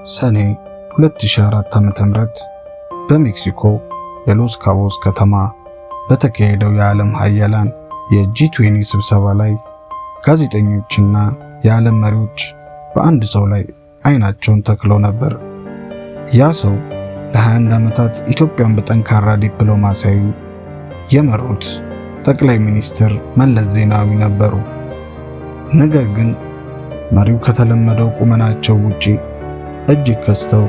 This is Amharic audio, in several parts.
ሰኔ 2004 ዓ.ም በሜክሲኮ የሎስ ካቦስ ከተማ በተካሄደው የዓለም ሀያላን የጂ20 ስብሰባ ላይ ጋዜጠኞችና የዓለም መሪዎች በአንድ ሰው ላይ አይናቸውን ተክለው ነበር። ያ ሰው ለ21 ዓመታት ኢትዮጵያን በጠንካራ ዲፕሎማሲያዊ የመሩት ጠቅላይ ሚኒስትር መለስ ዜናዊ ነበሩ። ነገር ግን መሪው ከተለመደው ቁመናቸው ውጪ እጅግ ከስተው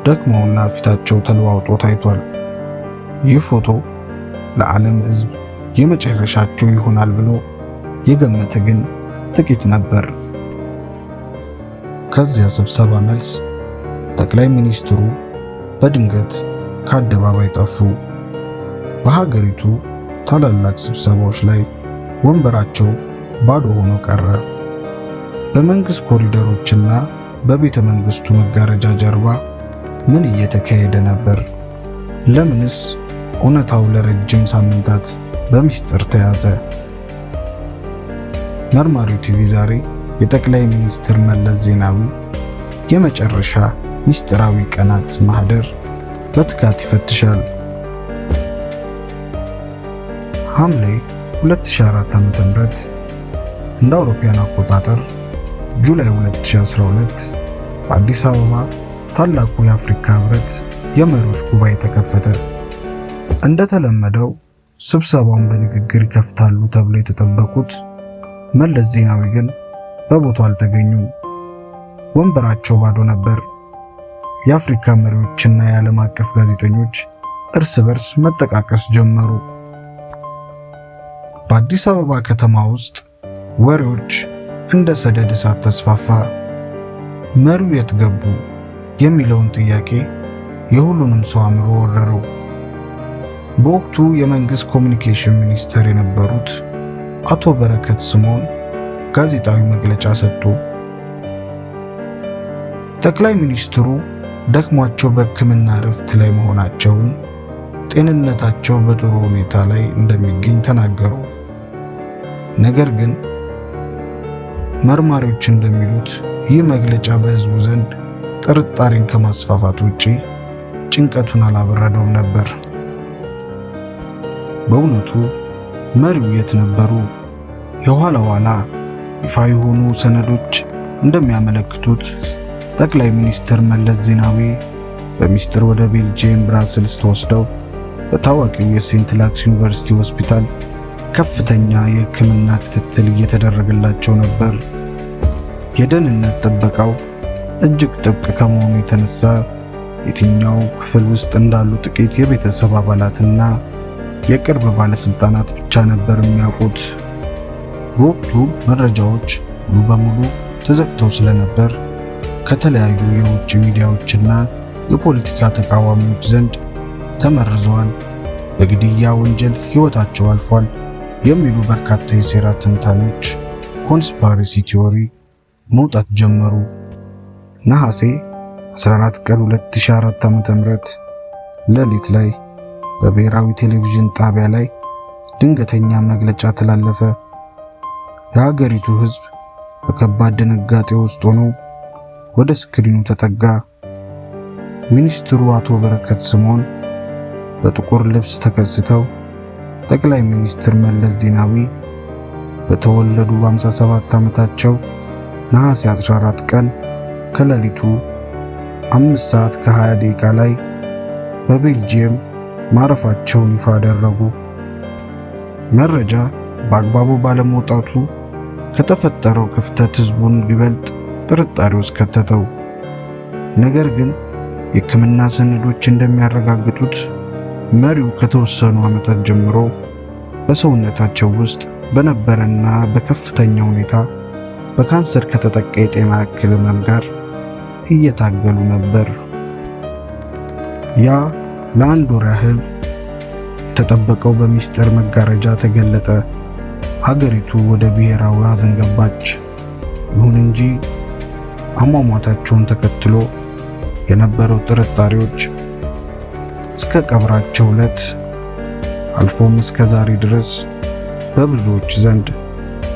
ደክመውና ፊታቸው ተለዋውጦ ታይቷል። ይህ ፎቶ ለዓለም ሕዝብ የመጨረሻቸው ይሆናል ብሎ የገመተ ግን ጥቂት ነበር። ከዚያ ስብሰባ መልስ ጠቅላይ ሚኒስትሩ በድንገት ከአደባባይ ጠፉ። በሀገሪቱ ታላላቅ ስብሰባዎች ላይ ወንበራቸው ባዶ ሆኖ ቀረ። በመንግስት ኮሪደሮችና በቤተ መንግስቱ መጋረጃ ጀርባ ምን እየተካሄደ ነበር? ለምንስ እውነታው ለረጅም ሳምንታት በሚስጥር ተያዘ? መርማሪው ቲቪ ዛሬ የጠቅላይ ሚኒስትር መለስ ዜናዊ የመጨረሻ ሚስጥራዊ ቀናት ማህደር በትጋት ይፈትሻል። ሐምሌ 2004 ዓ.ም እንደ አውሮፓውያን አቆጣጠር ጁላይ 2012 በአዲስ አበባ ታላቁ የአፍሪካ ህብረት የመሪዎች ጉባኤ ተከፈተ። እንደተለመደው ስብሰባውን በንግግር ይከፍታሉ ተብሎ የተጠበቁት መለስ ዜናዊ ግን በቦታው አልተገኙም። ወንበራቸው ባዶ ነበር። የአፍሪካ መሪዎችና የዓለም አቀፍ ጋዜጠኞች እርስ በርስ መጠቃቀስ ጀመሩ። በአዲስ አበባ ከተማ ውስጥ ወሬዎች እንደ ሰደድ እሳት ተስፋፋ። መሪው የት ገቡ የሚለውን ጥያቄ የሁሉንም ሰው አእምሮ ወረረው። በወቅቱ የመንግስት ኮሚኒኬሽን ሚኒስትር የነበሩት አቶ በረከት ስምዖን ጋዜጣዊ መግለጫ ሰጡ። ጠቅላይ ሚኒስትሩ ደክሟቸው በሕክምና እረፍት ላይ መሆናቸውን፣ ጤንነታቸው በጥሩ ሁኔታ ላይ እንደሚገኝ ተናገሩ። ነገር ግን መርማሪዎች እንደሚሉት ይህ መግለጫ በሕዝቡ ዘንድ ጥርጣሬን ከማስፋፋት ውጪ ጭንቀቱን አላበረደውም ነበር። በእውነቱ መሪው የት ነበሩ? የኋላ ኋላ ይፋ የሆኑ ሰነዶች እንደሚያመለክቱት ጠቅላይ ሚኒስትር መለስ ዜናዊ በሚስጥር ወደ ቤልጂየም ብራስልስ ተወስደው በታዋቂው የሴንት ላክስ ዩኒቨርሲቲ ሆስፒታል ከፍተኛ የሕክምና ክትትል እየተደረገላቸው ነበር። የደህንነት ጥበቃው እጅግ ጥብቅ ከመሆኑ የተነሳ የትኛው ክፍል ውስጥ እንዳሉ ጥቂት የቤተሰብ አባላትና የቅርብ ባለስልጣናት ብቻ ነበር የሚያውቁት። በወቅቱ መረጃዎች ሙሉ በሙሉ ተዘግተው ስለነበር ከተለያዩ የውጭ ሚዲያዎችና የፖለቲካ ተቃዋሚዎች ዘንድ ተመርዘዋል፣ በግድያ ወንጀል ሕይወታቸው አልፏል የሚሉ በርካታ የሴራ ትንታኔዎች ኮንስፓይረሲ ቲዮሪ መውጣት ጀመሩ። ነሐሴ 14 ቀን 2004 ዓ.ም ሌሊት ላይ በብሔራዊ ቴሌቪዥን ጣቢያ ላይ ድንገተኛ መግለጫ ተላለፈ። የሀገሪቱ ሕዝብ በከባድ ድንጋጤ ውስጥ ሆኖ ወደ ስክሪኑ ተጠጋ። ሚኒስትሩ አቶ በረከት ስምዖን በጥቁር ልብስ ተከስተው ጠቅላይ ሚኒስትር መለስ ዜናዊ በተወለዱ በ57 ዓመታቸው ነሐሴ 14 ቀን ከሌሊቱ 5 ሰዓት ከ20 ደቂቃ ላይ በቤልጂየም ማረፋቸውን ይፋ አደረጉ። መረጃ በአግባቡ ባለመውጣቱ ከተፈጠረው ክፍተት ሕዝቡን ቢበልጥ ጥርጣሬ ውስጥ ከተተው። ነገር ግን የሕክምና ሰነዶች እንደሚያረጋግጡት መሪው ከተወሰኑ ዓመታት ጀምሮ በሰውነታቸው ውስጥ በነበረና በከፍተኛ ሁኔታ በካንሰር ከተጠቃ የጤና እክል ህመም ጋር እየታገሉ ነበር። ያ ለአንድ ወር ያህል የተጠበቀው በሚስጥር መጋረጃ ተገለጠ። ሀገሪቱ ወደ ብሔራዊ ሐዘን ገባች። ይሁን እንጂ አሟሟታቸውን ተከትሎ የነበረው ጥርጣሬዎች እስከ ቀብራቸው ዕለት አልፎም እስከ ዛሬ ድረስ በብዙዎች ዘንድ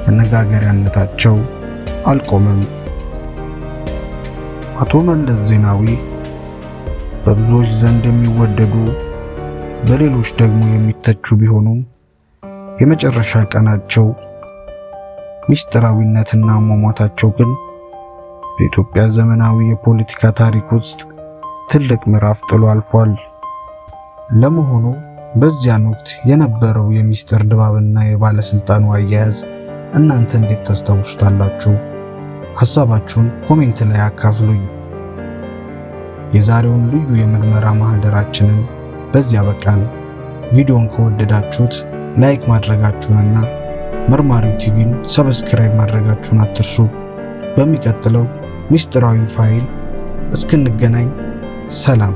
መነጋገሪያነታቸው አልቆመም። አቶ መለስ ዜናዊ በብዙዎች ዘንድ የሚወደዱ በሌሎች ደግሞ የሚተቹ ቢሆኑም የመጨረሻ ቀናቸው ሚስጥራዊነትና አሟሟታቸው ግን በኢትዮጵያ ዘመናዊ የፖለቲካ ታሪክ ውስጥ ትልቅ ምዕራፍ ጥሎ አልፏል። ለመሆኑ በዚያን ወቅት የነበረው የሚስጥር ድባብና የባለስልጣኑ አያያዝ እናንተ እንዴት ታስታውሱታላችሁ? ሐሳባችሁን ኮሜንት ላይ አካፍሉኝ። የዛሬውን ልዩ የምርመራ ማህደራችንን በዚያ በቃን። ቪዲዮን ከወደዳችሁት ላይክ ማድረጋችሁንና መርማሪው ቲቪን ሰብስክራይብ ማድረጋችሁን አትርሱ። በሚቀጥለው ሚስጥራዊ ፋይል እስክንገናኝ ሰላም።